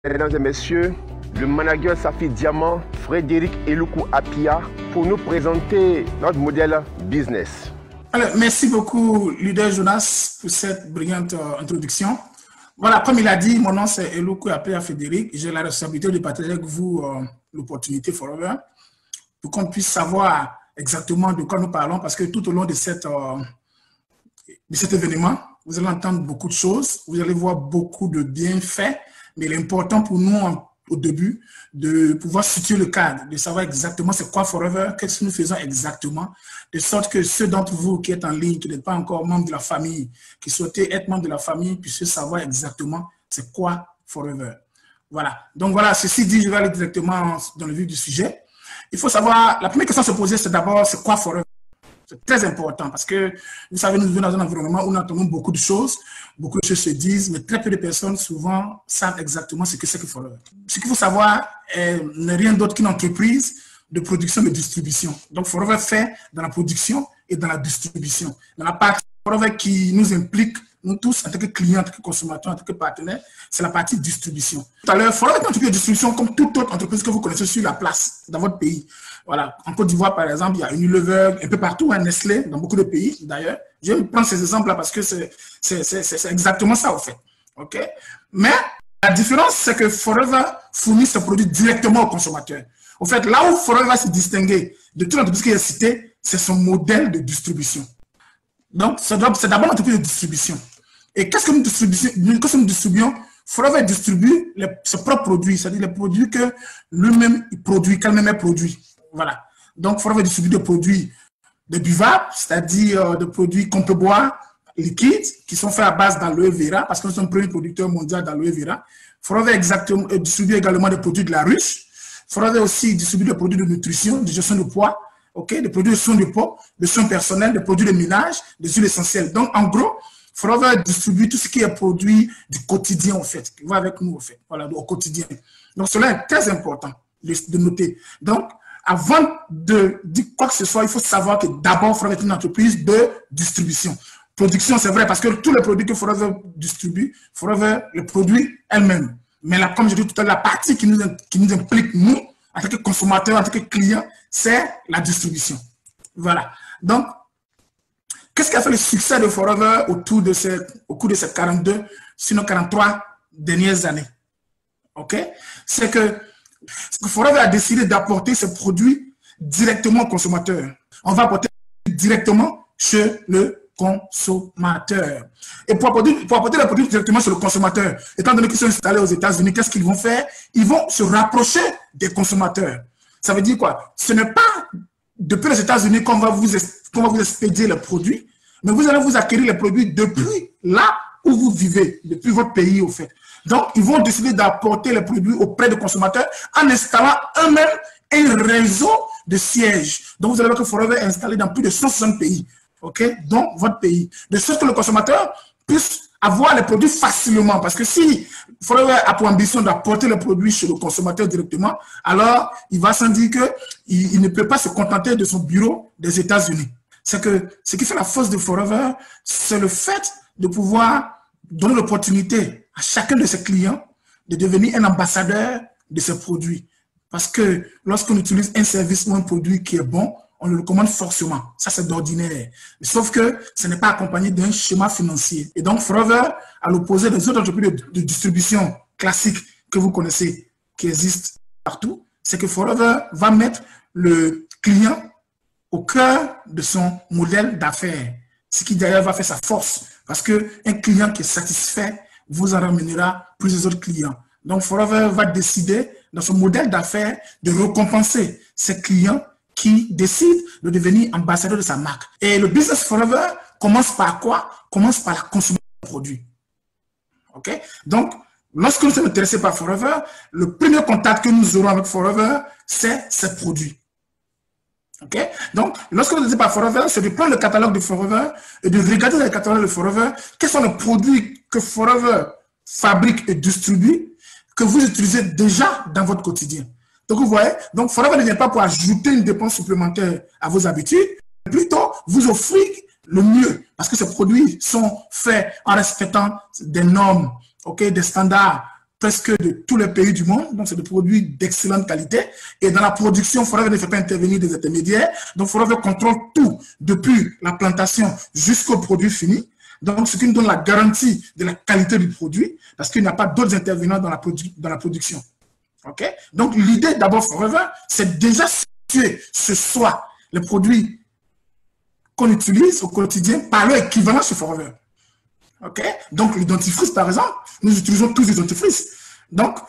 Mesdames et messieurs, le manager Safi Diamant, Frédéric Eluku Apia, pour nous présenter notre modèle business. Alors, merci beaucoup, leader Jonas, pour cette brillante introduction. Voilà, comme il a dit, mon nom c'est Eluku Apia Frédéric. J'ai la responsabilité de partager avec vous l'opportunité Forever pour qu'on puisse savoir exactement de quoi nous parlons, parce que tout au long de cet événement, vous allez entendre beaucoup de choses, vous allez voir beaucoup de bienfaits, mais il est important pour nous au début de pouvoir situer le cadre, de savoir exactement c'est quoi Forever, qu'est-ce que nous faisons exactement, de sorte que ceux d'entre vous qui êtes en ligne, qui n'êtes pas encore membre de la famille, qui souhaitez être membre de la famille, puissent savoir exactement c'est quoi Forever. Voilà. Donc voilà, ceci dit, je vais aller directement dans le vif du sujet. Il faut savoir, la première question à se poser, c'est d'abord, c'est quoi Forever? C'est très important parce que, vous savez, nous vivons dans un environnement où nous entendons beaucoup de choses se disent, mais très peu de personnes, souvent, savent exactement ce que c'est que Forever. Ce qu'il faut savoir n'est rien d'autre qu'une entreprise de production et de distribution. Donc, Forever fait dans la production et dans la distribution. Dans la partie Forever qui nous implique, nous tous, en tant que clients, en tant que consommateurs, en tant que partenaires, c'est la partie distribution. Tout à l'heure, Forever est une entreprise de distribution comme toute autre entreprise que vous connaissez sur la place, dans votre pays. Voilà. En Côte d'Ivoire, par exemple, il y a Unilever, un peu partout, Nestlé, dans beaucoup de pays, d'ailleurs. Je vais prendre ces exemples-là parce que c'est exactement ça, au fait. OK? Mais la différence, c'est que Forever fournit ce produit directement au consommateur. En fait, là où Forever va se distinguer de toute l'entreprise qu'il a citée, c'est son modèle de distribution. Donc, c'est d'abord l'entreprise de distribution. Et qu'est-ce que nous distribuons? Forever distribue ses propres produits, c'est-à-dire les produits que lui-même produit, qu'elle-même produit. Voilà. Donc, Forever distribue des produits de buvables, c'est-à-dire des produits qu'on peut boire, liquides, qui sont faits à base d'aloe vera, parce que nous sommes le premier producteur mondial d'aloe vera. Forever distribue également des produits de la ruche. Forever aussi distribue des produits de nutrition, de gestion de poids, okay, des produits de soins de peau, de soins personnels, des produits de ménage, des huiles essentielles. Donc, en gros, Forever distribue tout ce qui est produit du quotidien, en fait, qui va avec nous, en fait, voilà, au quotidien. Donc, cela est très important de noter. Donc, avant de dire quoi que ce soit, il faut savoir que d'abord, Forever est une entreprise de distribution. Production, c'est vrai, parce que tous les produits que Forever distribue, Forever les produit elle-même. Mais là, comme je dis tout à l'heure, la partie qui nous implique, nous, en tant que consommateurs, en tant que clients, c'est la distribution. Voilà. Donc, qu'est-ce qui a fait le succès de Forever au cours de ces 42, sinon 43 dernières années? OK? C'est que Forever a décidé d'apporter ses produits directement au consommateur. On va apporter directement chez le consommateur. Et pour apporter les produits directement chez le consommateur, étant donné qu'ils sont installés aux États-Unis, qu'est-ce qu'ils vont faire? Ils vont se rapprocher des consommateurs. Ça veut dire quoi? Ce n'est pas depuis les États-Unis qu'on va vous expédier les produits, mais vous allez vous acquérir les produits depuis là où vous vivez, depuis votre pays, au fait. Donc, ils vont décider d'apporter les produits auprès des consommateurs en installant eux-mêmes un réseau de sièges. Donc, vous allez voir que Forever est installé dans plus de 160 pays, okay, dont votre pays. De sorte que le consommateur puisse avoir les produits facilement. Parce que si Forever a pour ambition d'apporter les produits chez le consommateur directement, alors il va sans dire qu'il ne peut pas se contenter de son bureau des États-Unis. C'est que ce qui fait la force de Forever, c'est le fait de pouvoir donner l'opportunité à chacun de ses clients de devenir un ambassadeur de ses produits. Parce que lorsqu'on utilise un service ou un produit qui est bon, on le recommande forcément. Ça, c'est d'ordinaire. Sauf que ce n'est pas accompagné d'un schéma financier. Et donc, Forever, à l'opposé des autres entreprises de distribution classiques que vous connaissez, qui existent partout, c'est que Forever va mettre le client au cœur de son modèle d'affaires. Ce qui d'ailleurs va faire sa force. Parce qu'un client qui est satisfait vous en ramènera plusieurs autres clients. Donc, Forever va décider, dans son modèle d'affaires, de récompenser ses clients qui décident de devenir ambassadeurs de sa marque. Et le business Forever commence par quoi? Commence par la consommation de produits. OK? Donc, lorsque nous sommes intéressés par Forever, le premier contact que nous aurons avec Forever, c'est ces produits. OK? Donc, lorsque vous êtes par Forever, c'est de prendre le catalogue de Forever et de regarder dans le catalogue de Forever quels sont les produits que Forever fabrique et distribue que vous utilisez déjà dans votre quotidien. Donc, vous voyez, donc Forever ne vient pas pour ajouter une dépense supplémentaire à vos habitudes, mais plutôt vous offrir le mieux parce que ces produits sont faits en respectant des normes, okay, des standards presque de tous les pays du monde. Donc, c'est des produits d'excellente qualité. Et dans la production, Forever ne fait pas intervenir des intermédiaires. Donc, Forever contrôle tout, depuis la plantation jusqu'au produit fini. Donc, ce qui nous donne la garantie de la qualité du produit, parce qu'il n'y a pas d'autres intervenants dans la production. OK? Donc, l'idée d'abord Forever, c'est déjà situer ce soit les produits qu'on utilise au quotidien par leur équivalent sur Forever. OK? Donc, les dentifrices, par exemple, nous utilisons tous les dentifrices. Donc,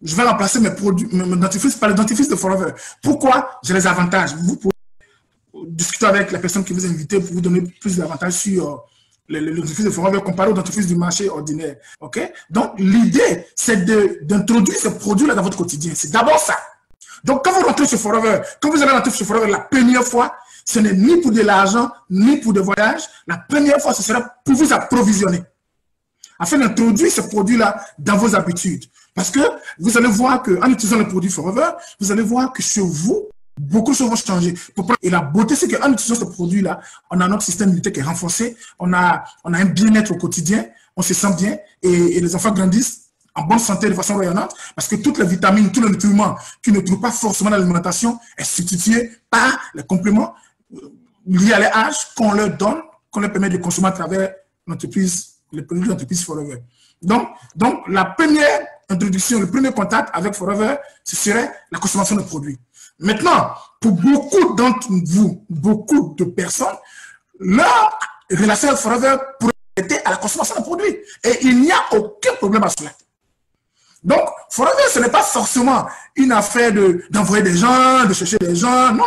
je vais remplacer mes dentifrices par les dentifrices de Forever. Pourquoi? J'ai les avantages. Vous pouvez discuter avec la personne qui vous invite pour vous donner plus d'avantages sur le dentifrice de Forever comparé au dentifrice du marché ordinaire. OK? Donc, l'idée, c'est d'introduire ce produit-là dans votre quotidien. C'est d'abord ça. Donc, quand vous rentrez sur Forever, quand vous allez rentrer sur Forever la première fois, ce n'est ni pour de l'argent, ni pour des voyages. La première fois, ce sera pour vous approvisionner. Afin d'introduire ce produit-là dans vos habitudes. Parce que vous allez voir qu'en utilisant le produit Forever, vous allez voir que sur vous, beaucoup de choses vont changer. Et la beauté, c'est qu'en utilisant ce produit-là, on a notre système immunitaire qui est renforcé, on a un bien-être au quotidien, on se sent bien et les enfants grandissent en bonne santé de façon rayonnante parce que toutes les vitamines, tous les nutriments qu'ils ne trouvent pas forcément dans l'alimentation est substitué par les compléments liés à l'âge qu'on leur donne, qu'on leur permet de consommer à travers l'entreprise, les produits de l'entreprise Forever. Donc, la première introduction, le premier contact avec Forever, ce serait la consommation de produits. Maintenant, pour beaucoup d'entre vous, beaucoup de personnes, leur relation avec Forever pourrait être à la consommation de produits. Et il n'y a aucun problème à cela. Donc, Forever, ce n'est pas forcément une affaire d'envoyer des gens, de chercher des gens. Non.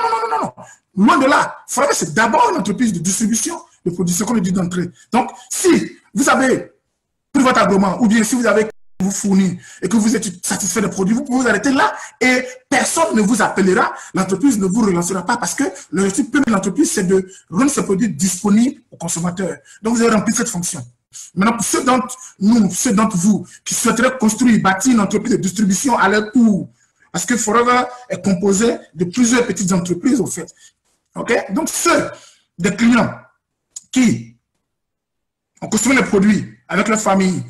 Loin de là. Forever, c'est d'abord une entreprise de distribution de produits, ce qu'on dit d'entrée. Donc, si vous avez pris votre agrément, ou bien si vous avez vous fournir et que vous êtes satisfait des produits, vous pouvez vous arrêter là et personne ne vous appellera, l'entreprise ne vous relancera pas parce que le but de l'entreprise, c'est de rendre ce produit disponible aux consommateurs. Donc, vous avez rempli cette fonction. Maintenant, pour ceux d'entre vous qui souhaiteraient construire, bâtir une entreprise de distribution à leur tour, parce que Forever est composé de plusieurs petites entreprises, au fait. OK? Donc, ceux des clients qui ont consommé les produits avec leur famille,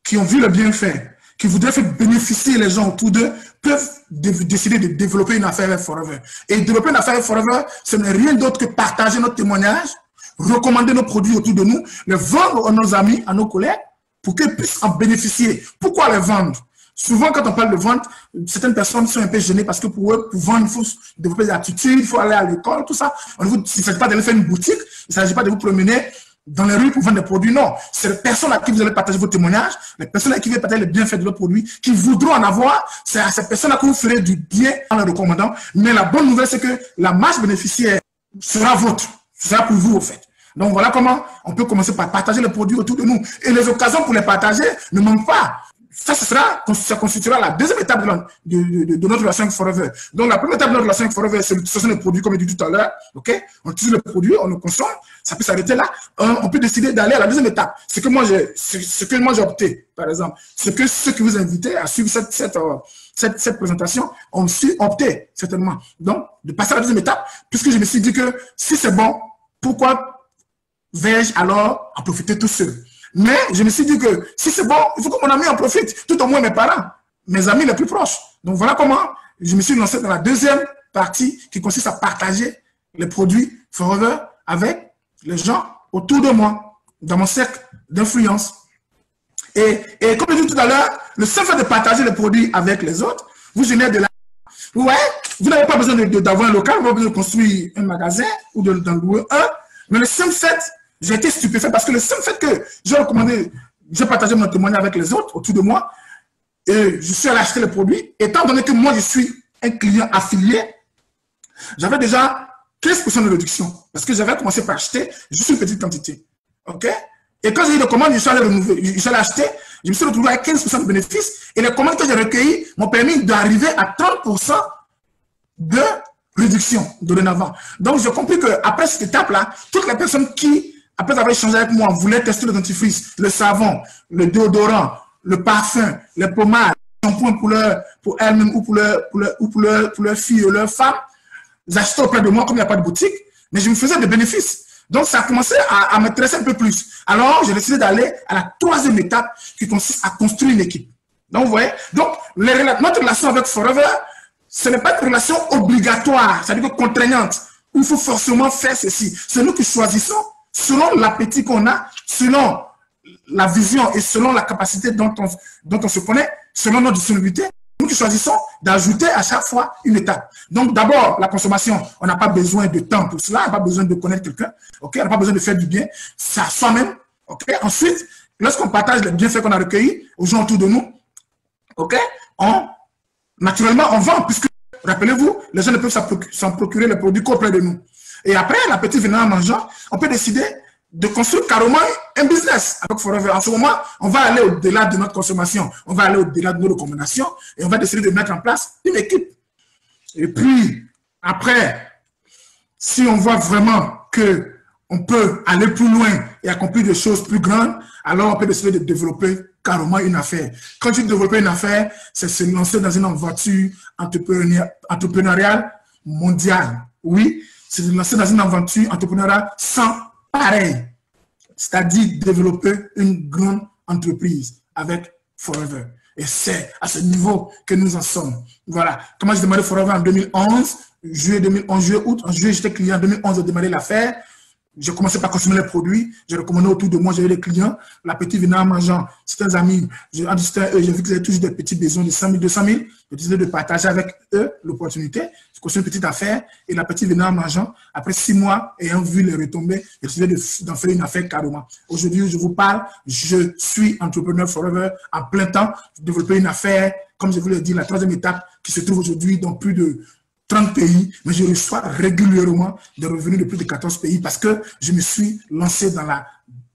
qui ont vu le bienfait, qui voudraient faire bénéficier les gens autour d'eux, peuvent décider de développer une affaire avec Forever. Et développer une affaire avec Forever, ce n'est rien d'autre que partager notre témoignage, recommander nos produits autour de nous, les vendre à nos amis, à nos collègues, pour qu'ils puissent en bénéficier. Pourquoi les vendre? Souvent, quand on parle de vente, certaines personnes sont un peu gênées parce que pour eux, pour vendre, il faut développer des attitudes, il faut aller à l'école, tout ça. Il ne s'agit pas d'aller faire une boutique, il ne s'agit pas de vous promener dans les rues pour vendre des produits. Non, c'est les personnes à qui vous allez partager vos témoignages, les personnes à qui vous allez partager les bienfaits de leurs produits, qui voudront en avoir, c'est à ces personnes-là que vous ferez du bien en les recommandant. Mais la bonne nouvelle, c'est que la marge bénéficiaire sera vôtre, sera pour vous, au fait. Donc, voilà comment on peut commencer par partager les produits autour de nous. Et les occasions pour les partager ne manquent pas. Ça constituera la deuxième étape de notre relation avec Forever. Donc, la première étape de notre relation avec Forever, c'est l'utilisation des produits, comme je dit tout à l'heure. OK? On utilise le produit, on le consomme, ça peut s'arrêter là. On peut décider d'aller à la deuxième étape. Ce que moi j'ai opté, par exemple. Ce que ceux qui vous invitaient à suivre cette présentation ont aussi opté, certainement. Donc, de passer à la deuxième étape, puisque je me suis dit que si c'est bon, pourquoi vais-je alors en profiter tout seul? Mais je me suis dit que si c'est bon, il faut que mon ami en profite, tout au moins mes parents, mes amis les plus proches. Donc voilà comment je me suis lancé dans la deuxième partie qui consiste à partager les produits Forever avec les gens autour de moi, dans mon cercle d'influence. Et comme je l'ai dit tout à l'heure, le seul fait de partager les produits avec les autres, vous génère de la... Ouais, vous n'avez pas besoin d'avoir un local, vous n'avez pas besoin de construire un magasin ou d'en louer un, mais le simple fait... J'ai été stupéfait parce que le seul fait que j'ai partagé mon témoignage avec les autres autour de moi et je suis allé acheter les produits, étant donné que moi je suis un client affilié, j'avais déjà 15% de réduction parce que j'avais commencé par acheter juste une petite quantité. OK? Et quand j'ai eu des commandes, je suis allé acheter, je me suis retrouvé avec 15% de bénéfices et les commandes que j'ai recueillies m'ont permis d'arriver à 30% de réduction dorénavant. Donc j'ai compris qu'après cette étape-là, toutes les personnes qui après avoir échangé avec moi, voulaient tester le dentifrice, le savon, le déodorant, le parfum, les pommades, le shampoing pour elles-mêmes ou pour leur fille ou leur femme. J'achetais auprès de moi comme il n'y a pas de boutique, mais je me faisais des bénéfices. Donc, ça a commencé à m'intéresser un peu plus. Alors, j'ai décidé d'aller à la troisième étape qui consiste à construire une équipe. Donc, vous voyez, donc, notre relation avec Forever, ce n'est pas une relation obligatoire, c'est-à-dire contraignante, où il faut forcément faire ceci. C'est nous qui choisissons, selon l'appétit qu'on a, selon la vision et selon la capacité dont on se connaît, selon notre disponibilité, nous qui choisissons d'ajouter à chaque fois une étape. Donc, d'abord, la consommation, on n'a pas besoin de temps pour cela, on n'a pas besoin de connaître quelqu'un, okay? On n'a pas besoin de faire du bien, c'est à soi-même. Okay? Ensuite, lorsqu'on partage les bienfaits qu'on a recueillis aux gens autour de nous, okay? Naturellement, on vend, puisque, rappelez-vous, les gens ne peuvent s'en procurer les produits qu'auprès de nous. Et après, l'appétit venant en mangeant, on peut décider de construire carrément un business avec Forever. En ce moment, on va aller au-delà de notre consommation, on va aller au-delà de nos recommandations et on va décider de mettre en place une équipe. Et puis, après, si on voit vraiment qu'on peut aller plus loin et accomplir des choses plus grandes, alors on peut décider de développer carrément une affaire. Quand tu développes une affaire, c'est se lancer dans une aventure entrepreneuriale mondiale. Oui, c'est se lancer dans une aventure entrepreneuriale sans pareil, c'est-à-dire développer une grande entreprise avec Forever. Et c'est à ce niveau que nous en sommes. Voilà. Comment j'ai démarré Forever en 2011, juillet 2011, juillet-août. En juillet, j'étais client. En 2011, j'ai démarré l'affaire. J'ai commencé par consommer les produits. J'ai recommandé autour de moi, j'avais des clients. L'appétit venait en mangeant. Certains amis, j'ai vu qu'ils avaient toujours des petits besoins de 100 000, 200 000. J'ai décidé de partager avec eux l'opportunité. J'ai construit une petite affaire et l'appétit venait en mangeant. Après 6 mois, ayant vu les retombées, j'ai décidé d'en faire une affaire carrément. Aujourd'hui, je vous parle, je suis entrepreneur Forever en plein temps. J'ai développé une affaire, comme je vous l'ai dit, la 3e étape qui se trouve aujourd'hui dans plus de 30 pays, mais je reçois régulièrement des revenus de plus de 14 pays parce que je me suis lancé dans la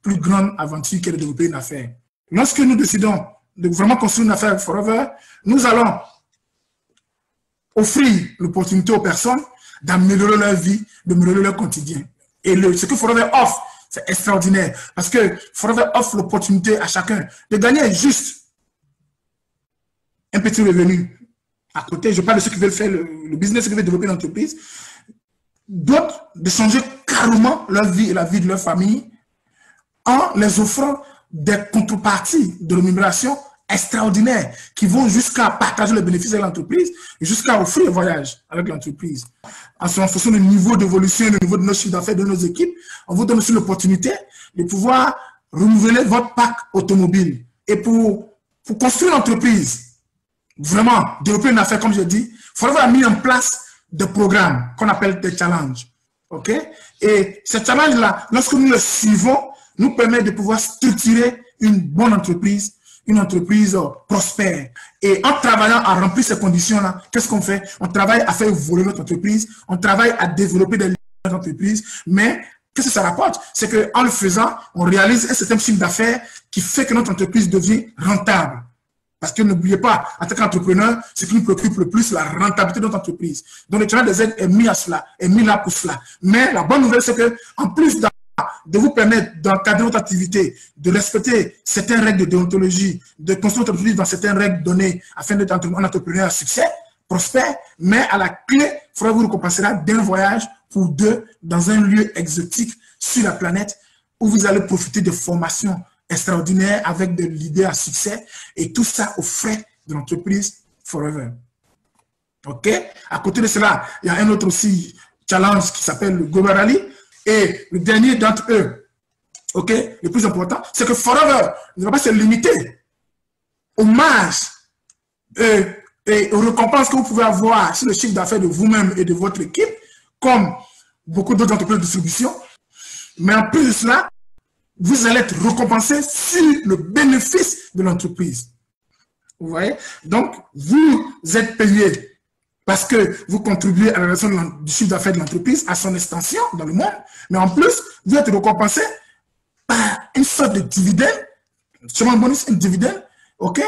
plus grande aventure qu'est de développer une affaire. Lorsque nous décidons de vraiment construire une affaire Forever, nous allons offrir l'opportunité aux personnes d'améliorer leur vie, d'améliorer leur quotidien. Et ce que Forever offre, c'est extraordinaire parce que Forever offre l'opportunité à chacun de gagner juste un petit revenu. À côté, je parle de ceux qui veulent faire le business, ceux qui veulent développer une entreprise. D'autres, de changer carrément leur vie et la vie de leur famille en les offrant des contreparties de rémunération extraordinaires qui vont jusqu'à partager les bénéfices avec l'entreprise et jusqu'à offrir un voyage avec l'entreprise. En fonction du niveau d'évolution, du niveau de nos chiffres d'affaires, de nos équipes, on vous donne aussi l'opportunité de pouvoir renouveler votre parc automobile. Et pour construire l'entreprise, vraiment, développer une affaire, comme je dis, Forever a mis en place des programmes qu'on appelle des challenges. OK? Et ces challenges-là, lorsque nous les suivons, nous permettent de pouvoir structurer une bonne entreprise, une entreprise prospère. Et en travaillant à remplir ces conditions-là, qu'est-ce qu'on fait? On travaille à faire évoluer notre entreprise, on travaille à développer des entreprises, mais qu'est-ce que ça rapporte? C'est qu'en le faisant, on réalise un certain chiffre d'affaires qui fait que notre entreprise devient rentable. Parce que n'oubliez pas, en tant qu'entrepreneur, ce qui nous préoccupe le plus, c'est la rentabilité de notre entreprise. Donc, le challenge des aides est mis à cela, est mis là pour cela. Mais la bonne nouvelle, c'est que, en plus de vous permettre d'encadrer votre activité, de respecter certaines règles de déontologie, de construire votre entreprise dans certaines règles données afin d'être un entrepreneur à succès, prospère, mais à la clé, Forever vous récompensera d'un voyage pour 2 dans un lieu exotique sur la planète où vous allez profiter de formations extraordinaire avec des leaders à succès et tout ça aux frais de l'entreprise Forever. OK? À côté de cela, il y a un autre aussi challenge qui s'appelle le Global Rally et le dernier d'entre eux, OK? Le plus important, c'est que Forever ne va pas se limiter aux marges et aux récompenses que vous pouvez avoir sur le chiffre d'affaires de vous-même et de votre équipe, comme beaucoup d'autres entreprises de distribution, mais en plus de cela, vous allez être récompensé sur le bénéfice de l'entreprise. Vous voyez? Donc, vous êtes payé parce que vous contribuez à la réduction du chiffre d'affaires de l'entreprise, à son extension dans le monde, mais en plus, vous êtes récompensé par une sorte de dividende, sûrement un bonus, une dividende, OK?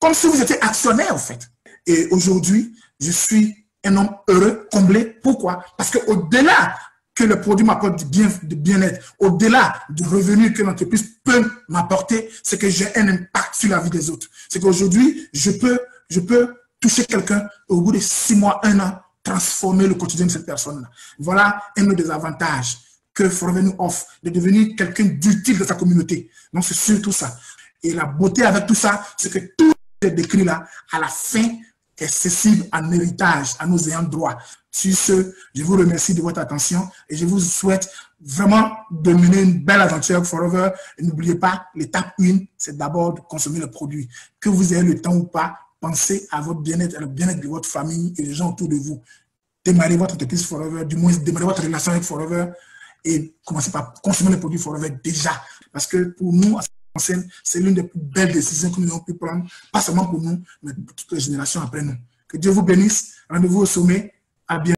Comme si vous étiez actionnaire, en fait. Et aujourd'hui, je suis un homme heureux, comblé. Pourquoi? Parce qu'au-delà que le produit m'apporte du bien-être, au-delà du revenu que l'entreprise peut m'apporter, c'est que j'ai un impact sur la vie des autres. C'est qu'aujourd'hui, je peux toucher quelqu'un au bout de 6 mois, 1 an, transformer le quotidien de cette personne-là. Voilà un des avantages que Forever nous offre, de devenir quelqu'un d'utile de sa communauté. Donc, c'est surtout ça. Et la beauté avec tout ça, c'est que tous j'ai décrit là, à la fin, est cessible en héritage à nos ayants droit. Sur ce, je vous remercie de votre attention et je vous souhaite vraiment de mener une belle aventure Forever. Et n'oubliez pas, l'étape 1, c'est d'abord de consommer le produit. Que vous ayez le temps ou pas, pensez à votre bien-être, le bien-être de votre famille et des gens autour de vous. Démarrez votre entreprise Forever, du moins démarrez votre relation avec Forever et commencez par consommer les produits Forever déjà. Parce que pour nous, c'est l'une des plus belles décisions que nous avons pu prendre, pas seulement pour nous, mais pour toutes les générations après nous. Que Dieu vous bénisse. Rendez-vous au sommet. À bientôt.